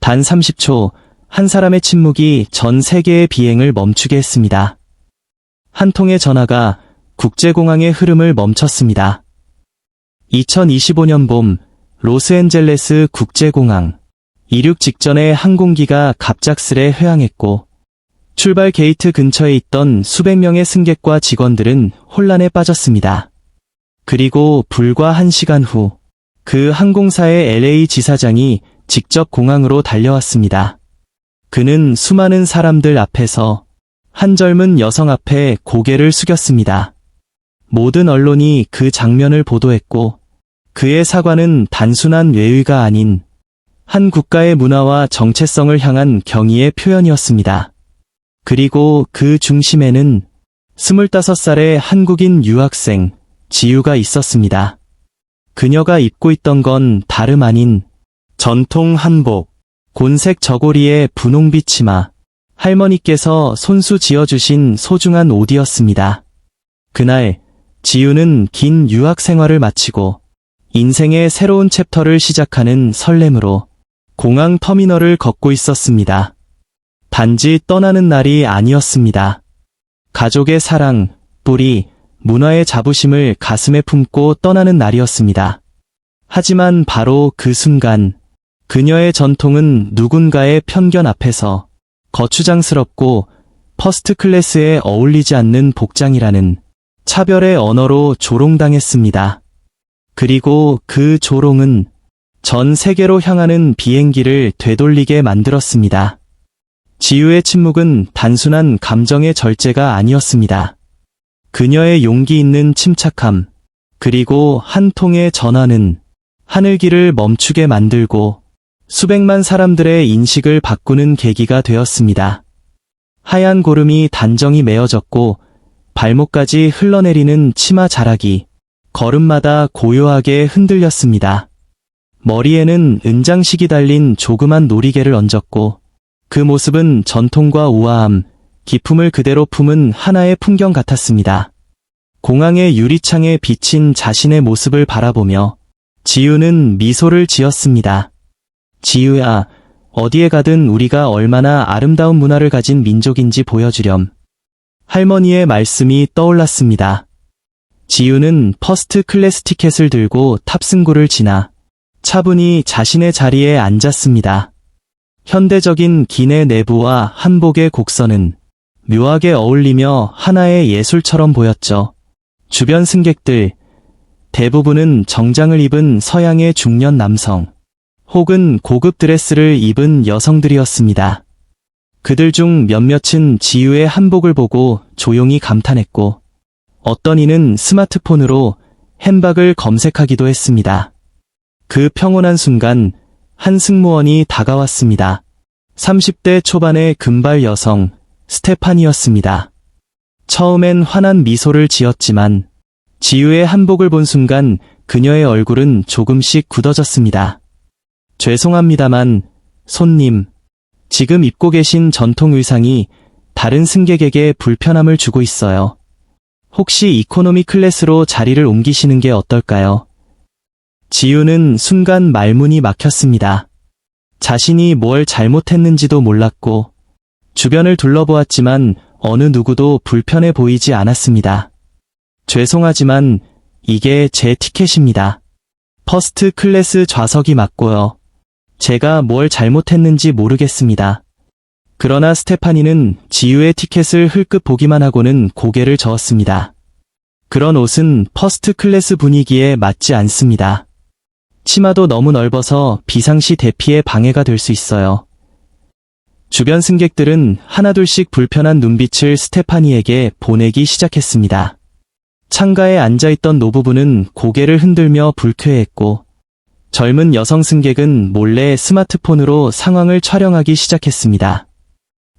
단 30초, 한 사람의 침묵이 전 세계의 비행을 멈추게 했습니다. 한 통의 전화가 국제공항의 흐름을 멈췄습니다. 2025년 봄, 로스앤젤레스 국제공항. 이륙 직전에 항공기가 갑작스레 회항했고, 출발 게이트 근처에 있던 수백 명의 승객과 직원들은 혼란에 빠졌습니다. 그리고 불과 1시간 후, 그 항공사의 LA 지사장이 직접 공항으로 달려왔습니다. 그는 수많은 사람들 앞에서 한 젊은 여성 앞에 고개를 숙였습니다. 모든 언론이 그 장면을 보도했고, 그의 사과는 단순한 외의가 아닌 한 국가의 문화와 정체성을 향한 경의의 표현이었습니다. 그리고 그 중심에는 25살의 한국인 유학생 지유가 있었습니다. 그녀가 입고 있던 건 다름 아닌 전통 한복, 곤색 저고리에 분홍빛 치마, 할머니께서 손수 지어주신 소중한 옷이었습니다. 그날 지유는 긴 유학 생활을 마치고 인생의 새로운 챕터를 시작하는 설렘으로 공항 터미널을 걷고 있었습니다. 단지 떠나는 날이 아니었습니다. 가족의 사랑, 뿌리, 문화의 자부심을 가슴에 품고 떠나는 날이었습니다. 하지만 바로 그 순간, 그녀의 전통은 누군가의 편견 앞에서 거추장스럽고 퍼스트 클래스에 어울리지 않는 복장이라는 차별의 언어로 조롱당했습니다. 그리고 그 조롱은 전 세계로 향하는 비행기를 되돌리게 만들었습니다. 지유의 침묵은 단순한 감정의 절제가 아니었습니다. 그녀의 용기 있는 침착함, 그리고 한 통의 전화는 하늘길을 멈추게 만들고 수백만 사람들의 인식을 바꾸는 계기가 되었습니다. 하얀 고름이 단정히 메어졌고 발목까지 흘러내리는 치마 자락이 걸음마다 고요하게 흔들렸습니다. 머리에는 은장식이 달린 조그만 놀이개를 얹었고 그 모습은 전통과 우아함, 기품을 그대로 품은 하나의 풍경 같았습니다. 공항의 유리창에 비친 자신의 모습을 바라보며 지유는 미소를 지었습니다. 지유야, 어디에 가든 우리가 얼마나 아름다운 문화를 가진 민족인지 보여주렴. 할머니의 말씀이 떠올랐습니다. 지유는 퍼스트 클래스 티켓을 들고 탑승구를 지나 차분히 자신의 자리에 앉았습니다. 현대적인 기내 내부와 한복의 곡선은 묘하게 어울리며 하나의 예술처럼 보였죠. 주변 승객들, 대부분은 정장을 입은 서양의 중년 남성, 혹은 고급 드레스를 입은 여성들이었습니다. 그들 중 몇몇은 지유의 한복을 보고 조용히 감탄했고, 어떤 이는 스마트폰으로 햄박을 검색하기도 했습니다. 그 평온한 순간 한 승무원이 다가왔습니다. 30대 초반의 금발 여성 스테파니였습니다. 처음엔 환한 미소를 지었지만 지유의 한복을 본 순간 그녀의 얼굴은 조금씩 굳어졌습니다. 죄송합니다만 손님, 지금 입고 계신 전통 의상이 다른 승객에게 불편함을 주고 있어요. 혹시 이코노미 클래스로 자리를 옮기시는 게 어떨까요? 지유는 순간 말문이 막혔습니다. 자신이 뭘 잘못했는지도 몰랐고 주변을 둘러보았지만 어느 누구도 불편해 보이지 않았습니다. 죄송하지만 이게 제 티켓입니다. 퍼스트 클래스 좌석이 맞고요. 제가 뭘 잘못했는지 모르겠습니다. 그러나 스테파니는 지유의 티켓을 흘끗 보기만 하고는 고개를 저었습니다. 그런 옷은 퍼스트 클래스 분위기에 맞지 않습니다. 치마도 너무 넓어서 비상시 대피에 방해가 될 수 있어요. 주변 승객들은 하나둘씩 불편한 눈빛을 스테파니에게 보내기 시작했습니다. 창가에 앉아있던 노부부는 고개를 흔들며 불쾌해했고 젊은 여성 승객은 몰래 스마트폰으로 상황을 촬영하기 시작했습니다.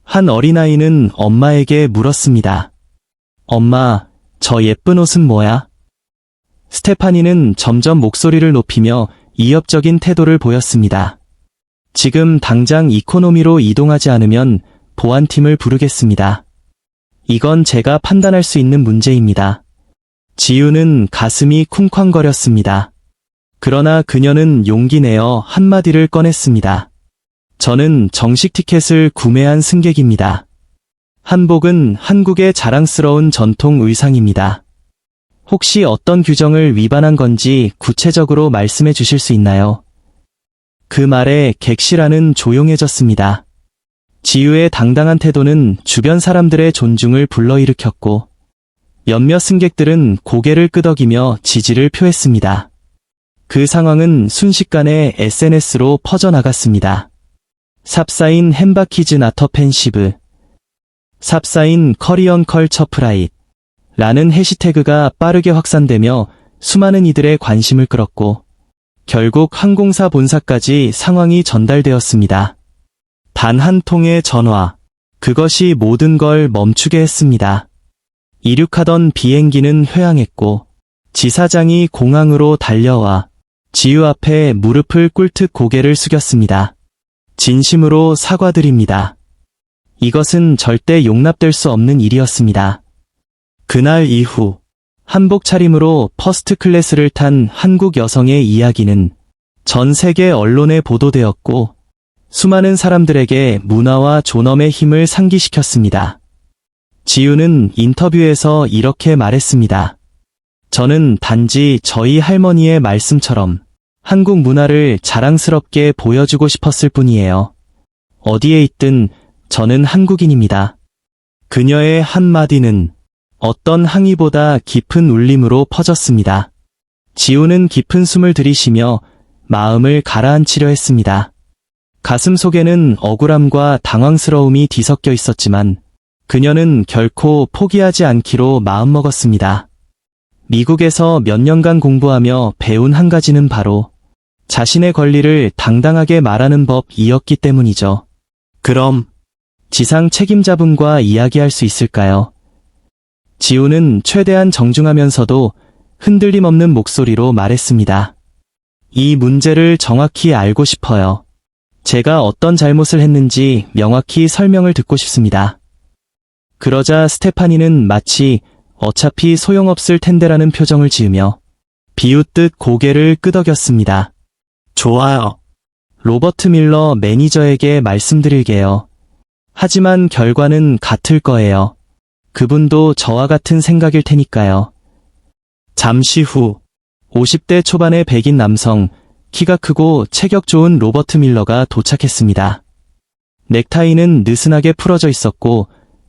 한 어린아이는 엄마에게 물었습니다. 엄마, 저 예쁜 옷은 뭐야? 스테파니는 점점 목소리를 높이며 이협적인 태도를 보였습니다. 지금 당장 이코노미로 이동하지 않으면 보안팀을 부르겠습니다. 이건 제가 판단할 수 있는 문제입니다. 지유는 가슴이 쿵쾅거렸습니다. 그러나 그녀는 용기 내어 한마디를 꺼냈습니다. 저는 정식 티켓을 구매한 승객입니다. 한복은 한국의 자랑스러운 전통 의상입니다. 혹시 어떤 규정을 위반한 건지 구체적으로 말씀해 주실 수 있나요? 그 말에 객실안은 조용해졌습니다. 지우의 당당한 태도는 주변 사람들의 존중을 불러일으켰고 몇몇 승객들은 고개를 끄덕이며 지지를 표했습니다. 그 상황은 순식간에 SNS로 퍼져나갔습니다. 삽사인 햄바키즈 나터 펜시브, 삽사인 커리언 컬처 프라이드 라는 해시태그가 빠르게 확산되며 수많은 이들의 관심을 끌었고 결국 항공사 본사까지 상황이 전달되었습니다. 단 한 통의 전화, 그것이 모든 걸 멈추게 했습니다. 이륙하던 비행기는 회항했고 지사장이 공항으로 달려와 지우 앞에 무릎을 꿇듯 고개를 숙였습니다. 진심으로 사과드립니다. 이것은 절대 용납될 수 없는 일이었습니다. 그날 이후 한복 차림으로 퍼스트 클래스를 탄 한국 여성의 이야기는 전 세계 언론에 보도되었고 수많은 사람들에게 문화와 존엄의 힘을 상기시켰습니다. 지우는 인터뷰에서 이렇게 말했습니다. 저는 단지 저희 할머니의 말씀처럼 한국 문화를 자랑스럽게 보여주고 싶었을 뿐이에요. 어디에 있든 저는 한국인입니다. 그녀의 한마디는 어떤 항의보다 깊은 울림으로 퍼졌습니다. 지우는 깊은 숨을 들이쉬며 마음을 가라앉히려 했습니다. 가슴 속에는 억울함과 당황스러움이 뒤섞여 있었지만 그녀는 결코 포기하지 않기로 마음먹었습니다. 미국에서 몇 년간 공부하며 배운 한 가지는 바로 자신의 권리를 당당하게 말하는 법이었기 때문이죠. 그럼 지상 책임자분과 이야기할 수 있을까요? 지우는 최대한 정중하면서도 흔들림 없는 목소리로 말했습니다. 이 문제를 정확히 알고 싶어요. 제가 어떤 잘못을 했는지 명확히 설명을 듣고 싶습니다. 그러자 스테파니는 마치 어차피 소용없을 텐데라는 표정을 지으며 비웃듯 고개를 끄덕였습니다. 좋아요. 로버트 밀러 매니저에게 말씀드릴게요. 하지만 결과는 같을 거예요. 그분도 저와 같은 생각일 테니까요. 잠시 후 50대 초반의 백인 남성, 키가 크고 체격 좋은 로버트 밀러가 도착했습니다. 넥타이는 느슨하게 풀어져 있었고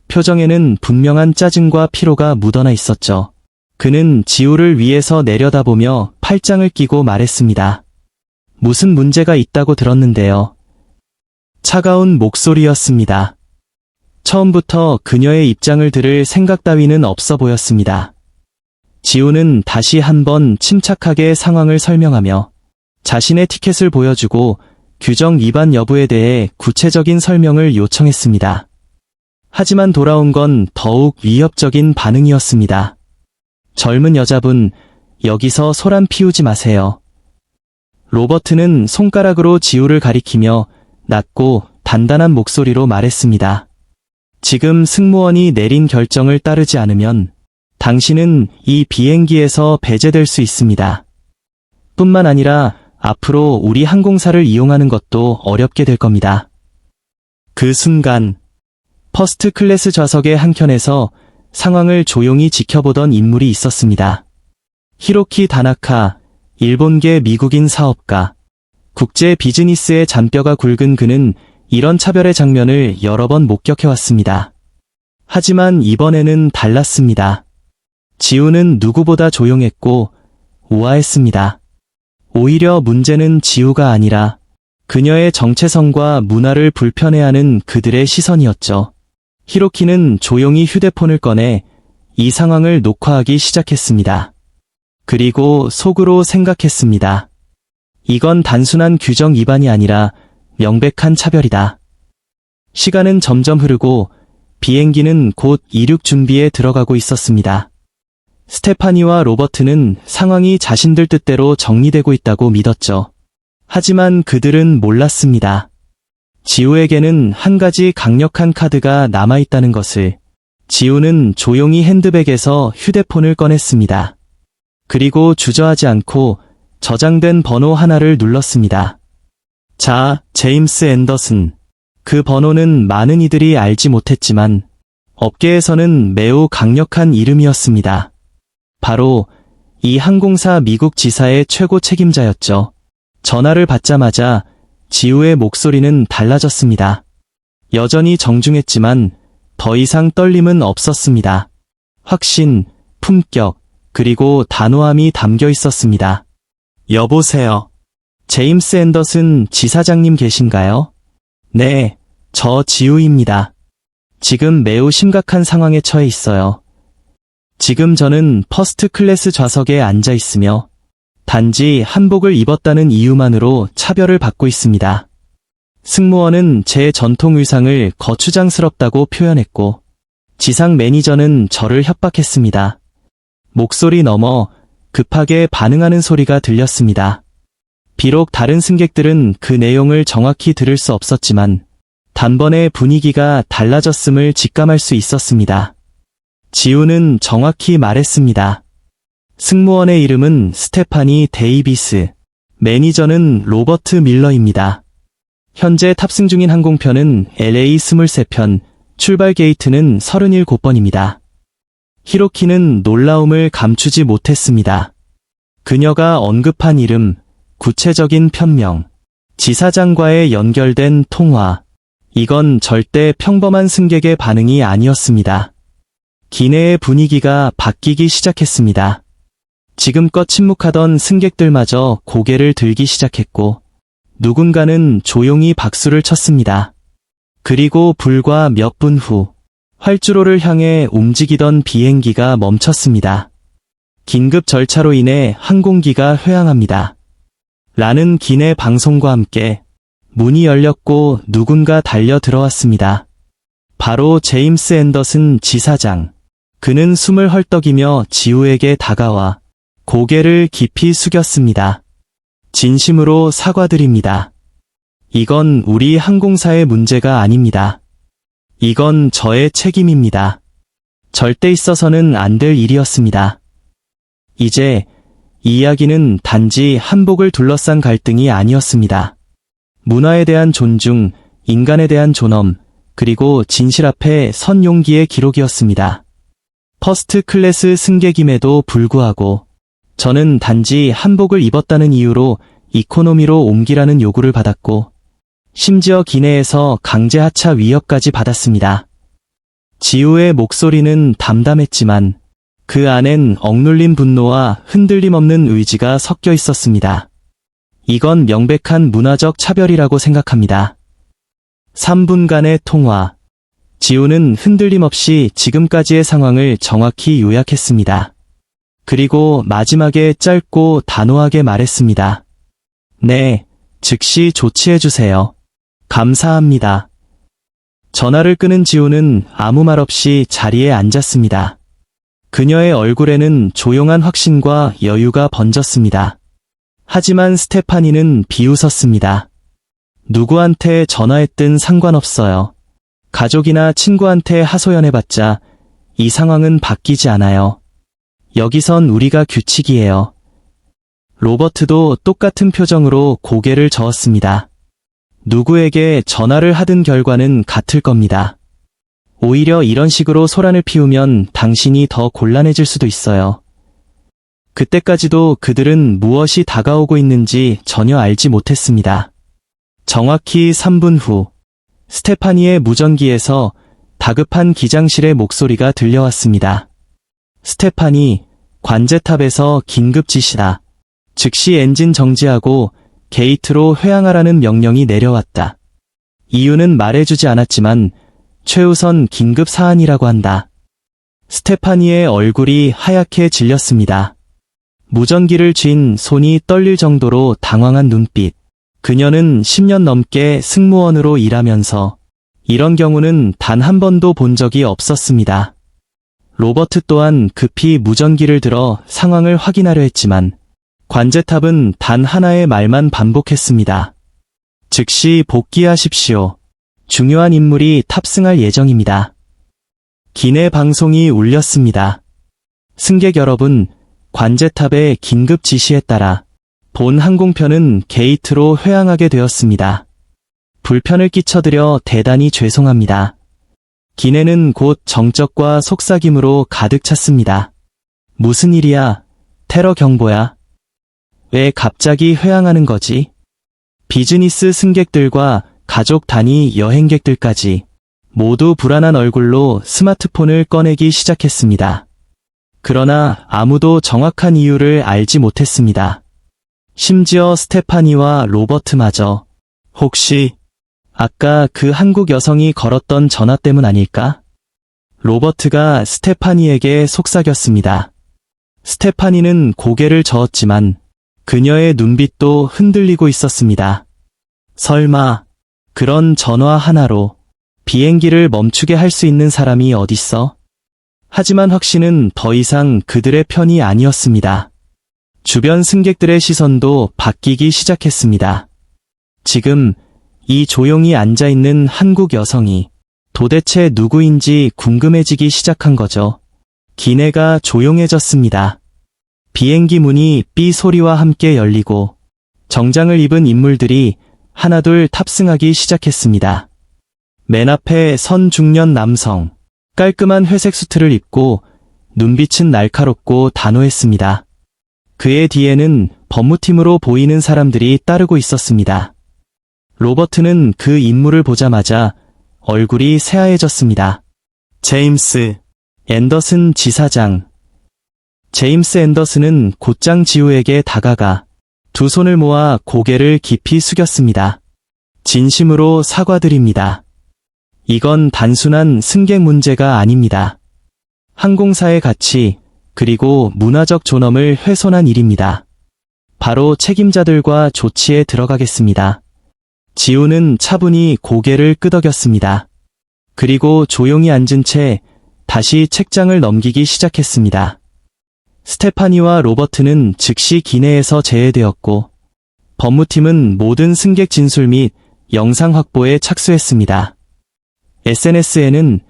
표정에는 분명한 짜증과 피로가 묻어나 있었죠. 그는 지우를 위에서 내려다보며 팔짱을 끼고 말했습니다. 무슨 문제가 있다고 들었는데요. 차가운 목소리였습니다. 처음부터 그녀의 입장을 들을 생각 따위는 없어 보였습니다. 지우는 다시 한번 침착하게 상황을 설명하며 자신의 티켓을 보여주고 규정 위반 여부에 대해 구체적인 설명을 요청했습니다. 하지만 돌아온 건 더욱 위협적인 반응이었습니다. 젊은 여자분, 여기서 소란 피우지 마세요. 로버트는 손가락으로 지우를 가리키며 낮고 단단한 목소리로 말했습니다. 지금 승무원이 내린 결정을 따르지 않으면 당신은 이 비행기에서 배제될 수 있습니다. 뿐만 아니라 앞으로 우리 항공사를 이용하는 것도 어렵게 될 겁니다. 그 순간 퍼스트 클래스 좌석의 한켠에서 상황을 조용히 지켜보던 인물이 있었습니다. 히로키 다나카, 일본계 미국인 사업가. 국제 비즈니스의 잔뼈가 굵은 그는 이런 차별의 장면을 여러 번 목격해왔습니다. 하지만 이번에는 달랐습니다. 지우는 누구보다 조용했고 우아했습니다. 오히려 문제는 지우가 아니라 그녀의 정체성과 문화를 불편해하는 그들의 시선이었죠. 히로키는 조용히 휴대폰을 꺼내 이 상황을 녹화하기 시작했습니다. 그리고 속으로 생각했습니다. 이건 단순한 규정 위반이 아니라 명백한 차별이다. 시간은 점점 흐르고 비행기는 곧 이륙 준비에 들어가고 있었습니다. 스테파니와 로버트는 상황이 자신들 뜻대로 정리되고 있다고 믿었죠. 하지만 그들은 몰랐습니다. 지우에게는 한 가지 강력한 카드가 남아있다는 것을. 지우는 조용히 핸드백에서 휴대폰을 꺼냈습니다. 그리고 주저하지 않고 저장된 번호 하나를 눌렀습니다. 자, 제임스 앤더슨. 그 번호는 많은 이들이 알지 못했지만 업계에서는 매우 강력한 이름이었습니다. 바로 이 항공사 미국 지사의 최고 책임자였죠. 전화를 받자마자 지우의 목소리는 달라졌습니다. 여전히 정중했지만 더 이상 떨림은 없었습니다. 확신, 품격, 그리고 단호함이 담겨 있었습니다. 여보세요. 제임스 앤더슨 지사장님 계신가요? 네, 저 지우입니다. 지금 매우 심각한 상황에 처해 있어요. 지금 저는 퍼스트 클래스 좌석에 앉아 있으며 단지 한복을 입었다는 이유만으로 차별을 받고 있습니다. 승무원은 제 전통 의상을 거추장스럽다고 표현했고 지상 매니저는 저를 협박했습니다. 목소리 너머 급하게 반응하는 소리가 들렸습니다. 비록 다른 승객들은 그 내용을 정확히 들을 수 없었지만 단번에 분위기가 달라졌음을 직감할 수 있었습니다. 지우는 정확히 말했습니다. 승무원의 이름은 스테파니 데이비스, 매니저는 로버트 밀러입니다. 현재 탑승 중인 항공편은 LA 23편, 출발 게이트는 37번입니다. 히로키는 놀라움을 감추지 못했습니다. 그녀가 언급한 이름, 구체적인 편명, 지사장과의 연결된 통화, 이건 절대 평범한 승객의 반응이 아니었습니다. 기내의 분위기가 바뀌기 시작했습니다. 지금껏 침묵하던 승객들마저 고개를 들기 시작했고 누군가는 조용히 박수를 쳤습니다. 그리고 불과 몇 분 후 활주로를 향해 움직이던 비행기가 멈췄습니다. 긴급 절차로 인해 항공기가 회항합니다. 라는 기내 방송과 함께 문이 열렸고 누군가 달려 들어왔습니다. 바로 제임스 앤더슨 지사장. 그는 숨을 헐떡이며 지우에게 다가와 고개를 깊이 숙였습니다. 진심으로 사과드립니다. 이건 우리 항공사의 문제가 아닙니다. 이건 저의 책임입니다. 절대 있어서는 안 될 일이었습니다. 이제 이 이야기는 단지 한복을 둘러싼 갈등이 아니었습니다. 문화에 대한 존중, 인간에 대한 존엄, 그리고 진실 앞에 선 용기의 기록이었습니다. 퍼스트 클래스 승객임에도 불구하고 저는 단지 한복을 입었다는 이유로 이코노미로 옮기라는 요구를 받았고 심지어 기내에서 강제 하차 위협까지 받았습니다. 지우의 목소리는 담담했지만 그 안엔 억눌린 분노와 흔들림 없는 의지가 섞여 있었습니다. 이건 명백한 문화적 차별이라고 생각합니다. 3분간의 통화. 지우는 흔들림 없이 지금까지의 상황을 정확히 요약했습니다. 그리고 마지막에 짧고 단호하게 말했습니다. 네, 즉시 조치해주세요. 감사합니다. 전화를 끊은 지우는 아무 말 없이 자리에 앉았습니다. 그녀의 얼굴에는 조용한 확신과 여유가 번졌습니다. 하지만 스테파니는 비웃었습니다. 누구한테 전화했든 상관없어요. 가족이나 친구한테 하소연해봤자 이 상황은 바뀌지 않아요. 여기선 우리가 규칙이에요. 로버트도 똑같은 표정으로 고개를 저었습니다. 누구에게 전화를 하든 결과는 같을 겁니다. 오히려 이런 식으로 소란을 피우면 당신이 더 곤란해질 수도 있어요. 그때까지도 그들은 무엇이 다가오고 있는지 전혀 알지 못했습니다. 정확히 3분 후 스테파니의 무전기에서 다급한 기장실의 목소리가 들려왔습니다. 스테파니, 관제탑에서 긴급 지시다. 즉시 엔진 정지하고 게이트로 회항하라는 명령이 내려왔다. 이유는 말해주지 않았지만 최우선 긴급 사안이라고 한다. 스테파니의 얼굴이 하얗게 질렸습니다. 무전기를 쥔 손이 떨릴 정도로 당황한 눈빛. 그녀는 10년 넘게 승무원으로 일하면서 이런 경우는 단 한 번도 본 적이 없었습니다. 로버트 또한 급히 무전기를 들어 상황을 확인하려 했지만 관제탑은 단 하나의 말만 반복했습니다. 즉시 복귀하십시오. 중요한 인물이 탑승할 예정입니다. 기내 방송이 울렸습니다. 승객 여러분, 관제탑의 긴급 지시에 따라 본 항공편은 게이트로 회항하게 되었습니다. 불편을 끼쳐드려 대단히 죄송합니다. 기내는 곧 정적과 속삭임으로 가득 찼습니다. 무슨 일이야? 테러 경보야? 왜 갑자기 회항하는 거지? 비즈니스 승객들과 가족 단위 여행객들까지 모두 불안한 얼굴로 스마트폰을 꺼내기 시작했습니다. 그러나 아무도 정확한 이유를 알지 못했습니다. 심지어 스테파니와 로버트마저. 혹시 아까 그 한국 여성이 걸었던 전화 때문 아닐까? 로버트가 스테파니에게 속삭였습니다. 스테파니는 고개를 저었지만 그녀의 눈빛도 흔들리고 있었습니다. 설마 그런 전화 하나로 비행기를 멈추게 할 수 있는 사람이 어딨어? 하지만 확신은 더 이상 그들의 편이 아니었습니다. 주변 승객들의 시선도 바뀌기 시작했습니다. 지금 이 조용히 앉아있는 한국 여성이 도대체 누구인지 궁금해지기 시작한 거죠. 기내가 조용해졌습니다. 비행기 문이 삐 소리와 함께 열리고 정장을 입은 인물들이 하나둘 탑승하기 시작했습니다. 맨 앞에 선 중년 남성, 깔끔한 회색 수트를 입고 눈빛은 날카롭고 단호했습니다. 그의 뒤에는 법무팀으로 보이는 사람들이 따르고 있었습니다. 로버트는 그 인물을 보자마자 얼굴이 새하얘졌습니다. 제임스 앤더슨 지사장. 제임스 앤더슨은 곧장 지우에게 다가가 두 손을 모아 고개를 깊이 숙였습니다. 진심으로 사과드립니다. 이건 단순한 승객 문제가 아닙니다. 항공사의 가치, 그리고 문화적 존엄을 훼손한 일입니다. 바로 책임자들과 조치에 들어가겠습니다. 지우는 차분히 고개를 끄덕였습니다. 그리고 조용히 앉은 채 다시 책장을 넘기기 시작했습니다. 스테파니와 로버트는 즉시 기내에서 제외되었고 법무팀은 모든 승객 진술 및 영상 확보에 착수했습니다. SNS에는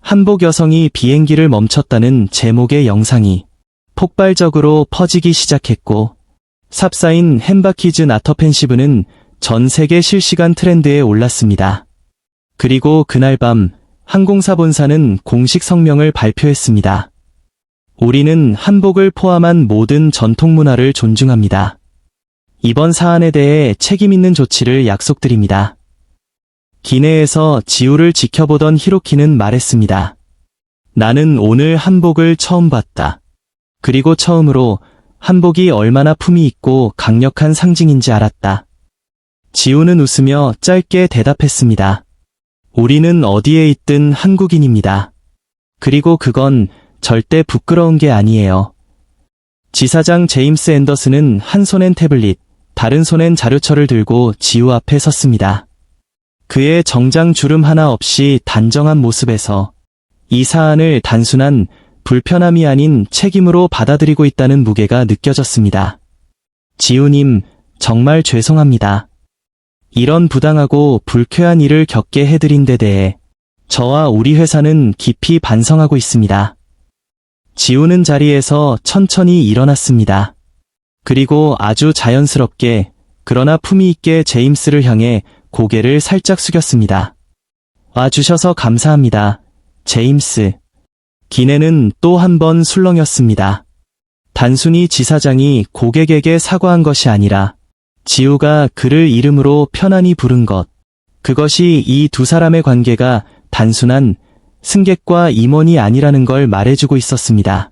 한복 여성이 비행기를 멈췄다는 제목의 영상이 폭발적으로 퍼지기 시작했고 삽사인 햄바키즈 나터펜시브는 전 세계 실시간 트렌드에 올랐습니다. 그리고 그날 밤 항공사 본사는 공식 성명을 발표했습니다. 우리는 한복을 포함한 모든 전통 문화를 존중합니다. 이번 사안에 대해 책임 있는 조치를 약속드립니다. 기내에서 지우를 지켜보던 히로키는 말했습니다. 나는 오늘 한복을 처음 봤다. 그리고 처음으로 한복이 얼마나 품위 있고 강력한 상징인지 알았다. 지우는 웃으며 짧게 대답했습니다. 우리는 어디에 있든 한국인입니다. 그리고 그건 절대 부끄러운 게 아니에요. 지사장 제임스 앤더슨은 한 손엔 태블릿, 다른 손엔 자료철을 들고 지우 앞에 섰습니다. 그의 정장 주름 하나 없이 단정한 모습에서 이 사안을 단순한 불편함이 아닌 책임으로 받아들이고 있다는 무게가 느껴졌습니다. 지우님, 정말 죄송합니다. 이런 부당하고 불쾌한 일을 겪게 해드린 데 대해 저와 우리 회사는 깊이 반성하고 있습니다. 지우는 자리에서 천천히 일어났습니다. 그리고 아주 자연스럽게 그러나 품위 있게 제임스를 향해 고개를 살짝 숙였습니다. 와주셔서 감사합니다, 제임스. 기내는 또 한 번 술렁였습니다. 단순히 지사장이 고객에게 사과한 것이 아니라 지우가 그를 이름으로 편안히 부른 것. 그것이 이 두 사람의 관계가 단순한 승객과 임원이 아니라는 걸 말해주고 있었습니다.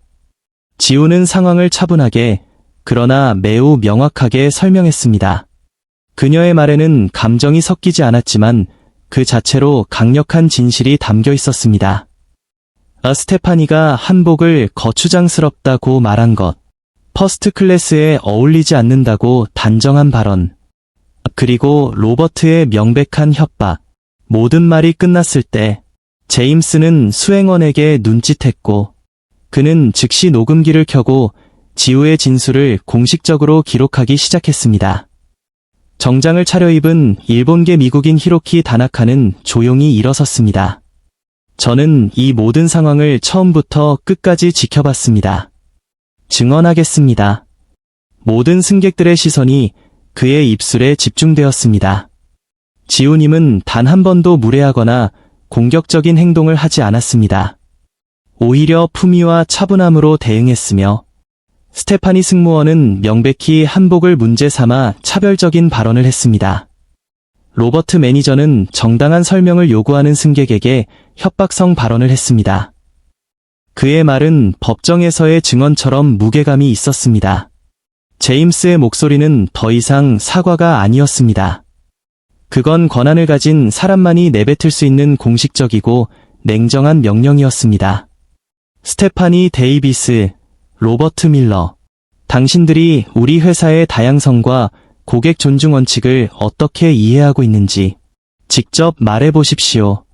지우는 상황을 차분하게 그러나 매우 명확하게 설명했습니다. 그녀의 말에는 감정이 섞이지 않았지만 그 자체로 강력한 진실이 담겨 있었습니다. 스테파니가 한복을 거추장스럽다고 말한 것, 퍼스트 클래스에 어울리지 않는다고 단정한 발언, 그리고 로버트의 명백한 협박. 모든 말이 끝났을 때 제임스는 수행원에게 눈짓했고 그는 즉시 녹음기를 켜고 지우의 진술을 공식적으로 기록하기 시작했습니다. 정장을 차려입은 일본계 미국인 히로키 다나카는 조용히 일어섰습니다. 저는 이 모든 상황을 처음부터 끝까지 지켜봤습니다. 증언하겠습니다. 모든 승객들의 시선이 그의 입술에 집중되었습니다. 지우님은 단 한 번도 무례하거나 공격적인 행동을 하지 않았습니다. 오히려 품위와 차분함으로 대응했으며 스테파니 승무원은 명백히 한복을 문제 삼아 차별적인 발언을 했습니다. 로버트 매니저는 정당한 설명을 요구하는 승객에게 협박성 발언을 했습니다. 그의 말은 법정에서의 증언처럼 무게감이 있었습니다. 제임스의 목소리는 더 이상 사과가 아니었습니다. 그건 권한을 가진 사람만이 내뱉을 수 있는 공식적이고 냉정한 명령이었습니다. 스테파니 데이비스, 로버트 밀러, 당신들이 우리 회사의 다양성과 고객 존중 원칙을 어떻게 이해하고 있는지 직접 말해보십시오.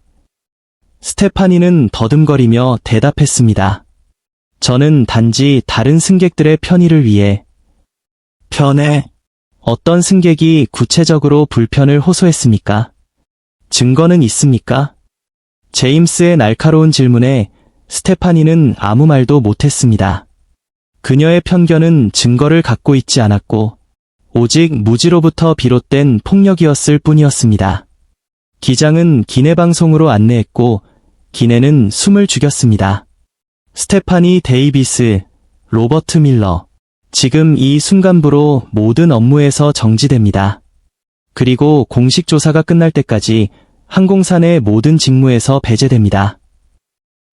스테파니는 더듬거리며 대답했습니다. 저는 단지 다른 승객들의 편의를 위해. 편애? 어떤 승객이 구체적으로 불편을 호소했습니까? 증거는 있습니까? 제임스의 날카로운 질문에 스테파니는 아무 말도 못했습니다. 그녀의 편견은 증거를 갖고 있지 않았고 오직 무지로부터 비롯된 폭력이었을 뿐이었습니다. 기장은 기내 방송으로 안내했고 기내는 숨을 죽였습니다. 스테파니 데이비스, 로버트 밀러, 지금 이 순간부로 모든 업무에서 정지됩니다. 그리고 공식 조사가 끝날 때까지 항공사 내 모든 직무에서 배제됩니다.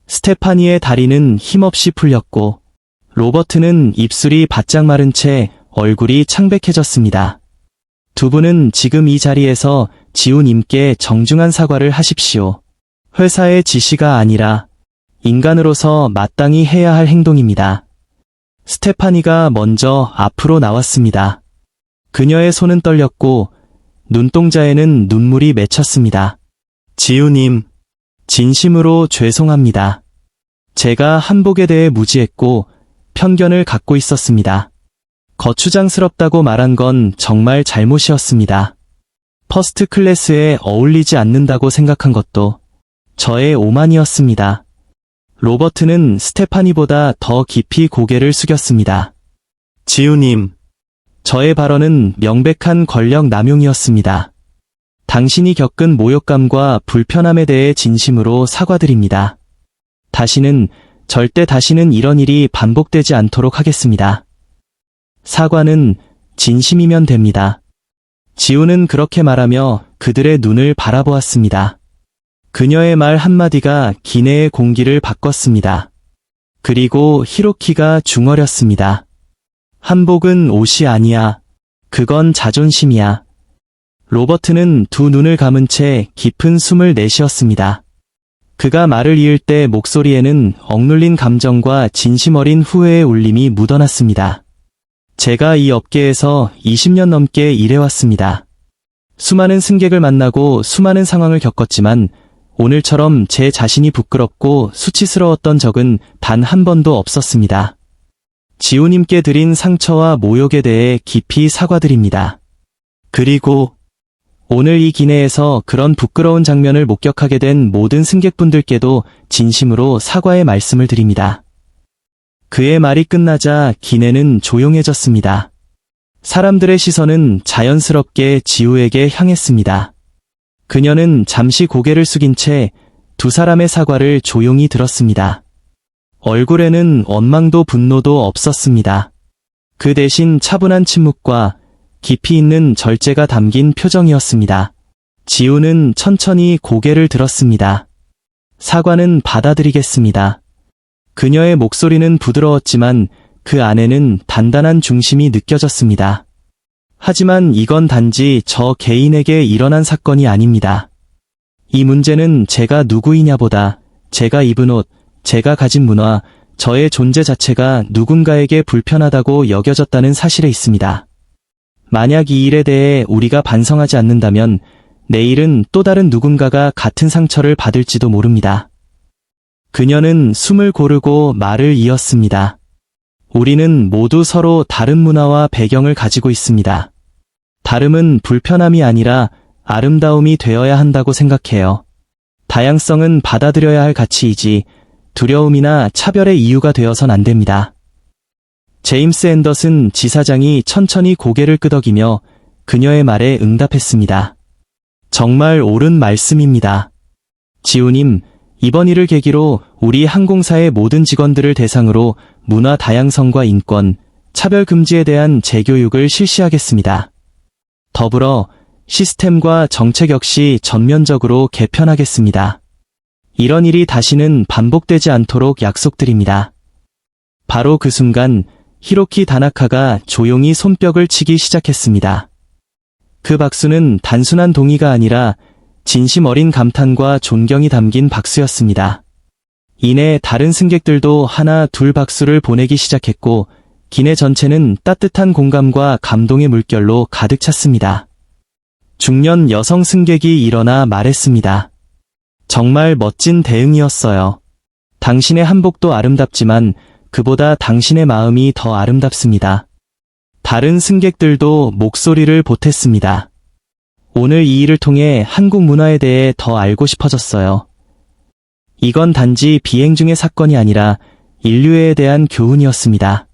스테파니의 다리는 힘없이 풀렸고 로버트는 입술이 바짝 마른 채 얼굴이 창백해졌습니다. 두 분은 지금 이 자리에서 지우님께 정중한 사과를 하십시오. 회사의 지시가 아니라 인간으로서 마땅히 해야 할 행동입니다. 스테파니가 먼저 앞으로 나왔습니다. 그녀의 손은 떨렸고 눈동자에는 눈물이 맺혔습니다. 지우님, 진심으로 죄송합니다. 제가 한복에 대해 무지했고 편견을 갖고 있었습니다. 거추장스럽다고 말한 건 정말 잘못이었습니다. 퍼스트 클래스에 어울리지 않는다고 생각한 것도 저의 오만이었습니다. 로버트는 스테파니보다 더 깊이 고개를 숙였습니다. 지우님, 저의 발언은 명백한 권력 남용이었습니다. 당신이 겪은 모욕감과 불편함에 대해 진심으로 사과드립니다. 절대 다시는 이런 일이 반복되지 않도록 하겠습니다. 사과는 진심이면 됩니다. 지우는 그렇게 말하며 그들의 눈을 바라보았습니다. 그녀의 말 한마디가 기내의 공기를 바꿨습니다. 그리고 히로키가 중얼였습니다. 한복은 옷이 아니야. 그건 자존심이야. 로버트는 두 눈을 감은 채 깊은 숨을 내쉬었습니다. 그가 말을 이을 때 목소리에는 억눌린 감정과 진심 어린 후회의 울림이 묻어났습니다. 제가 이 업계에서 20년 넘게 일해왔습니다. 수많은 승객을 만나고 수많은 상황을 겪었지만 오늘처럼 제 자신이 부끄럽고 수치스러웠던 적은 단 한 번도 없었습니다. 지우님께 드린 상처와 모욕에 대해 깊이 사과드립니다. 그리고 오늘 이 기내에서 그런 부끄러운 장면을 목격하게 된 모든 승객분들께도 진심으로 사과의 말씀을 드립니다. 그의 말이 끝나자 기내는 조용해졌습니다. 사람들의 시선은 자연스럽게 지우에게 향했습니다. 그녀는 잠시 고개를 숙인 채 두 사람의 사과를 조용히 들었습니다. 얼굴에는 원망도 분노도 없었습니다. 그 대신 차분한 침묵과 깊이 있는 절제가 담긴 표정이었습니다. 지우는 천천히 고개를 들었습니다. 사과는 받아들이겠습니다. 그녀의 목소리는 부드러웠지만 그 안에는 단단한 중심이 느껴졌습니다. 하지만 이건 단지 저 개인에게 일어난 사건이 아닙니다. 이 문제는 제가 누구이냐보다 제가 입은 옷, 제가 가진 문화, 저의 존재 자체가 누군가에게 불편하다고 여겨졌다는 사실에 있습니다. 만약 이 일에 대해 우리가 반성하지 않는다면 내일은 또 다른 누군가가 같은 상처를 받을지도 모릅니다. 그녀는 숨을 고르고 말을 이었습니다. 우리는 모두 서로 다른 문화와 배경을 가지고 있습니다. 다름은 불편함이 아니라 아름다움이 되어야 한다고 생각해요. 다양성은 받아들여야 할 가치이지 두려움이나 차별의 이유가 되어선 안 됩니다. 제임스 앤더슨 지사장이 천천히 고개를 끄덕이며 그녀의 말에 응답했습니다. 정말 옳은 말씀입니다. 지우님, 이번 일을 계기로 우리 항공사의 모든 직원들을 대상으로 문화 다양성과 인권, 차별 금지에 대한 재교육을 실시하겠습니다. 더불어 시스템과 정책 역시 전면적으로 개편하겠습니다. 이런 일이 다시는 반복되지 않도록 약속드립니다. 바로 그 순간 히로키 다나카가 조용히 손뼉을 치기 시작했습니다. 그 박수는 단순한 동의가 아니라 진심 어린 감탄과 존경이 담긴 박수였습니다. 이내 다른 승객들도 하나 둘 박수를 보내기 시작했고 기내 전체는 따뜻한 공감과 감동의 물결로 가득 찼습니다. 중년 여성 승객이 일어나 말했습니다. 정말 멋진 대응이었어요. 당신의 한복도 아름답지만 그보다 당신의 마음이 더 아름답습니다. 다른 승객들도 목소리를 보탰습니다. 오늘 이 일을 통해 한국 문화에 대해 더 알고 싶어졌어요. 이건 단지 비행 중의 사건이 아니라 인류에 대한 교훈이었습니다.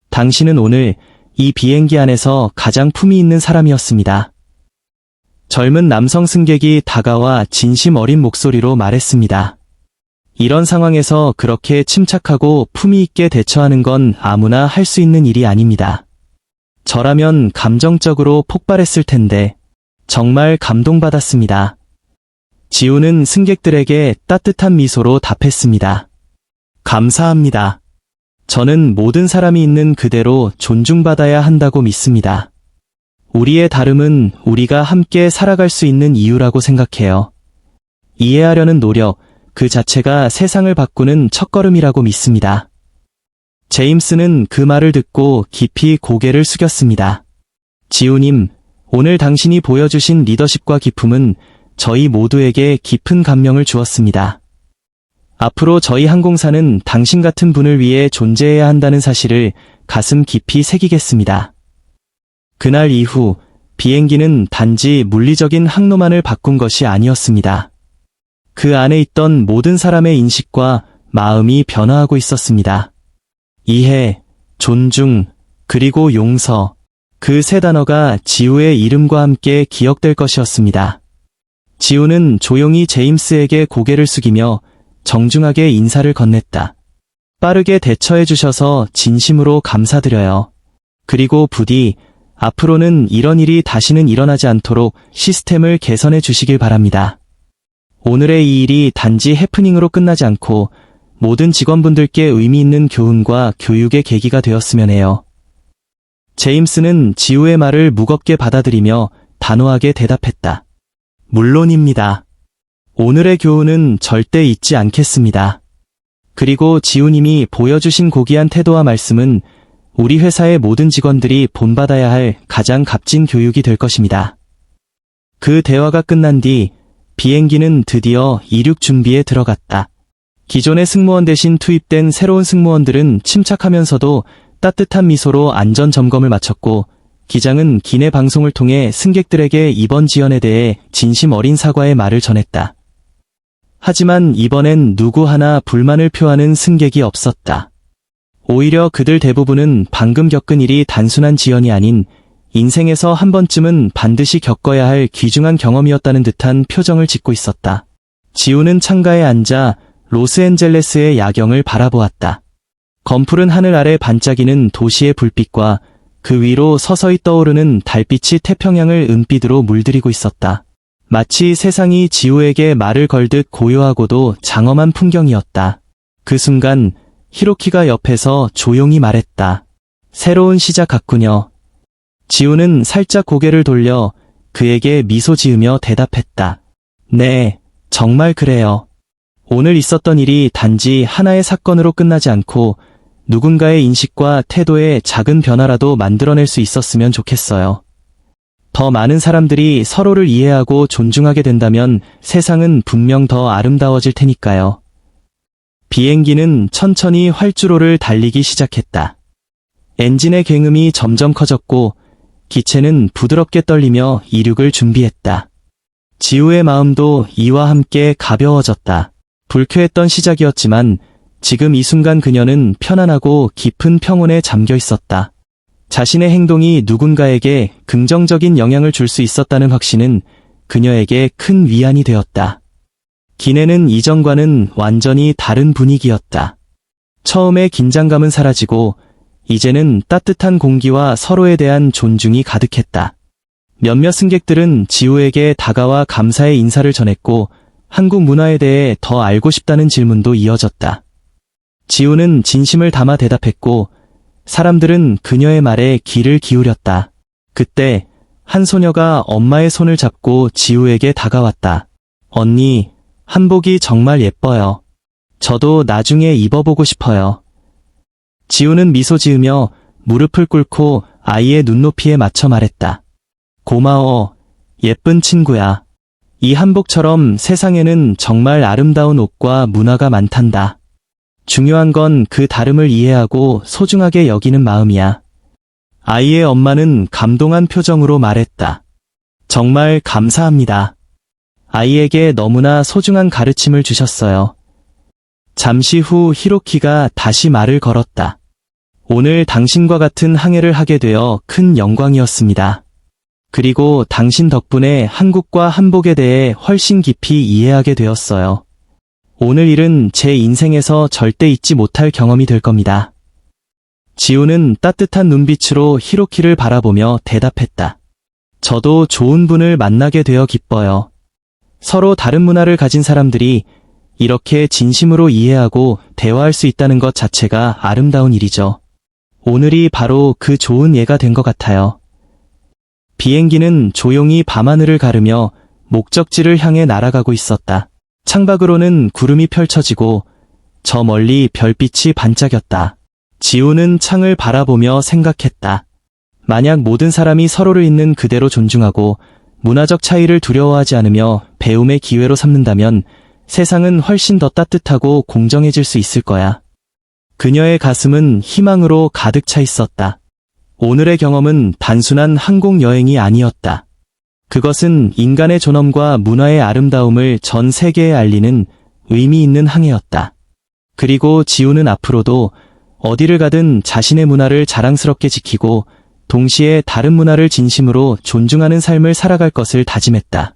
당신은 오늘 이 비행기 안에서 가장 품위 있는 사람이었습니다. 젊은 남성 승객이 다가와 진심 어린 목소리로 말했습니다. 이런 상황에서 그렇게 침착하고 품위 있게 대처하는 건 아무나 할 수 있는 일이 아닙니다. 저라면 감정적으로 폭발했을 텐데 정말 감동받았습니다. 지우는 승객들에게 따뜻한 미소로 답했습니다. 감사합니다. 저는 모든 사람이 있는 그대로 존중받아야 한다고 믿습니다. 우리의 다름은 우리가 함께 살아갈 수 있는 이유라고 생각해요. 이해하려는 노력, 그 자체가 세상을 바꾸는 첫걸음이라고 믿습니다. 제임스는 그 말을 듣고 깊이 고개를 숙였습니다. 지우님, 오늘 당신이 보여주신 리더십과 기품은 저희 모두에게 깊은 감명을 주었습니다. 앞으로 저희 항공사는 당신 같은 분을 위해 존재해야 한다는 사실을 가슴 깊이 새기겠습니다. 그날 이후 비행기는 단지 물리적인 항로만을 바꾼 것이 아니었습니다. 그 안에 있던 모든 사람의 인식과 마음이 변화하고 있었습니다. 이해, 존중, 그리고 용서, 그 세 단어가 지우의 이름과 함께 기억될 것이었습니다. 지우는 조용히 제임스에게 고개를 숙이며 정중하게 인사를 건넸다. 빠르게 대처해 주셔서 진심으로 감사드려요. 그리고 부디 앞으로는 이런 일이 다시는 일어나지 않도록 시스템을 개선해 주시길 바랍니다. 오늘의 이 일이 단지 해프닝으로 끝나지 않고 모든 직원분들께 의미 있는 교훈과 교육의 계기가 되었으면 해요. 제임스는 지우의 말을 무겁게 받아들이며 단호하게 대답했다. 물론입니다. 오늘의 교훈은 절대 잊지 않겠습니다. 그리고 지우님이 보여주신 고귀한 태도와 말씀은 우리 회사의 모든 직원들이 본받아야 할 가장 값진 교육이 될 것입니다. 그 대화가 끝난 뒤 비행기는 드디어 이륙 준비에 들어갔다. 기존의 승무원 대신 투입된 새로운 승무원들은 침착하면서도 따뜻한 미소로 안전 점검을 마쳤고 기장은 기내 방송을 통해 승객들에게 이번 지연에 대해 진심 어린 사과의 말을 전했다. 하지만 이번엔 누구 하나 불만을 표하는 승객이 없었다. 오히려 그들 대부분은 방금 겪은 일이 단순한 지연이 아닌 인생에서 한 번쯤은 반드시 겪어야 할 귀중한 경험이었다는 듯한 표정을 짓고 있었다. 지우는 창가에 앉아 로스앤젤레스의 야경을 바라보았다. 검푸른 하늘 아래 반짝이는 도시의 불빛과 그 위로 서서히 떠오르는 달빛이 태평양을 은빛으로 물들이고 있었다. 마치 세상이 지우에게 말을 걸듯 고요하고도 장엄한 풍경이었다. 그 순간 히로키가 옆에서 조용히 말했다. 새로운 시작 같군요. 지우는 살짝 고개를 돌려 그에게 미소 지으며 대답했다. 네, 정말 그래요. 오늘 있었던 일이 단지 하나의 사건으로 끝나지 않고 누군가의 인식과 태도에 작은 변화라도 만들어낼 수 있었으면 좋겠어요. 더 많은 사람들이 서로를 이해하고 존중하게 된다면 세상은 분명 더 아름다워질 테니까요. 비행기는 천천히 활주로를 달리기 시작했다. 엔진의 굉음이 점점 커졌고 기체는 부드럽게 떨리며 이륙을 준비했다. 지우의 마음도 이와 함께 가벼워졌다. 불쾌했던 시작이었지만 지금 이 순간 그녀는 편안하고 깊은 평온에 잠겨 있었다. 자신의 행동이 누군가에게 긍정적인 영향을 줄 수 있었다는 확신은 그녀에게 큰 위안이 되었다. 기내는 이전과는 완전히 다른 분위기였다. 처음에 긴장감은 사라지고 이제는 따뜻한 공기와 서로에 대한 존중이 가득했다. 몇몇 승객들은 지우에게 다가와 감사의 인사를 전했고 한국 문화에 대해 더 알고 싶다는 질문도 이어졌다. 지우는 진심을 담아 대답했고 사람들은 그녀의 말에 귀를 기울였다. 그때 한 소녀가 엄마의 손을 잡고 지우에게 다가왔다. 언니, 한복이 정말 예뻐요. 저도 나중에 입어보고 싶어요. 지우는 미소 지으며 무릎을 꿇고 아이의 눈높이에 맞춰 말했다. 고마워, 예쁜 친구야. 이 한복처럼 세상에는 정말 아름다운 옷과 문화가 많단다. 중요한 건 그 다름을 이해하고 소중하게 여기는 마음이야. 아이의 엄마는 감동한 표정으로 말했다. 정말 감사합니다. 아이에게 너무나 소중한 가르침을 주셨어요. 잠시 후 히로키가 다시 말을 걸었다. 오늘 당신과 같은 항해를 하게 되어 큰 영광이었습니다. 그리고 당신 덕분에 한국과 한복에 대해 훨씬 깊이 이해하게 되었어요. 오늘 일은 제 인생에서 절대 잊지 못할 경험이 될 겁니다. 지우는 따뜻한 눈빛으로 히로키를 바라보며 대답했다. 저도 좋은 분을 만나게 되어 기뻐요. 서로 다른 문화를 가진 사람들이 이렇게 진심으로 이해하고 대화할 수 있다는 것 자체가 아름다운 일이죠. 오늘이 바로 그 좋은 예가 된 것 같아요. 비행기는 조용히 밤하늘을 가르며 목적지를 향해 날아가고 있었다. 창밖으로는 구름이 펼쳐지고 저 멀리 별빛이 반짝였다. 지우는 창을 바라보며 생각했다. 만약 모든 사람이 서로를 있는 그대로 존중하고 문화적 차이를 두려워하지 않으며 배움의 기회로 삼는다면 세상은 훨씬 더 따뜻하고 공정해질 수 있을 거야. 그녀의 가슴은 희망으로 가득 차 있었다. 오늘의 경험은 단순한 항공 여행이 아니었다. 그것은 인간의 존엄과 문화의 아름다움을 전 세계에 알리는 의미 있는 항해였다. 그리고 지우는 앞으로도 어디를 가든 자신의 문화를 자랑스럽게 지키고 동시에 다른 문화를 진심으로 존중하는 삶을 살아갈 것을 다짐했다.